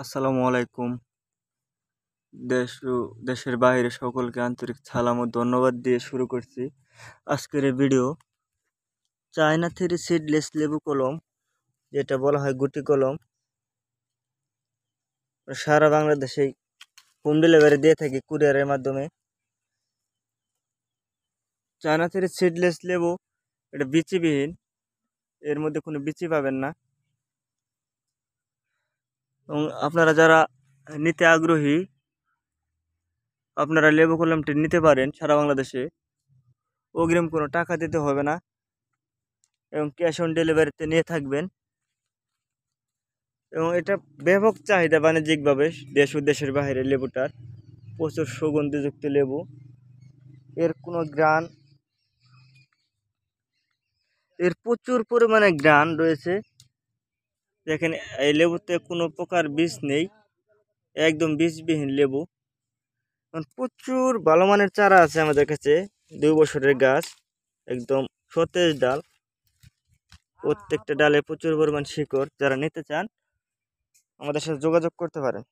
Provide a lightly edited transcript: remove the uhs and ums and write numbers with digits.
আসসালামু আলাইকুম। দেশ ও দেশের বাইরে সকলকে আন্তরিক সালাম ও ধন্যবাদ দিয়ে শুরু করছি আজকের এই ভিডিও। চায়না থ্রি সিডলেস লেবু কলম, যেটা বলা হয় গুটি কলম, সারা বাংলাদেশে হোম ডেলিভারি দিয়ে থাকি কুরিয়ারের মাধ্যমে। চায়না থ্রি সিডলেস লেবু, এটা বিচিবিহীন, এর মধ্যে কোনো বিচি পাবেন না। এবং আপনারা যারা নিতে আগ্রহী, আপনারা লেবু কলমটি নিতে পারেন সারা বাংলাদেশে। অগ্রিম কোনো টাকা দিতে হবে না এবং ক্যাশ অন ডেলিভারিতে নিয়ে থাকবেন। এবং এটা ব্যাপক চাহিদা বাণিজ্যিকভাবে দেশ ও দেশের বাইরে। লেবুটার প্রচুর সুগন্ধিযুক্ত লেবু, এর কোনো গ্রান, এর প্রচুর পরিমাণে গ্রান রয়েছে। দেখেন, এই লেবুতে কোনো প্রকার বীজ নেই, একদম বীজবিহীন লেবু। প্রচুর ভালো মানের চারা আছে আমাদের কাছে, 2 বছরের গাছ, একদম সতেজ ডাল, প্রত্যেকটা ডালে প্রচুর পরিমাণ শিকড়। যারা নিতে চান আমাদের সাথে যোগাযোগ করতে পারেন।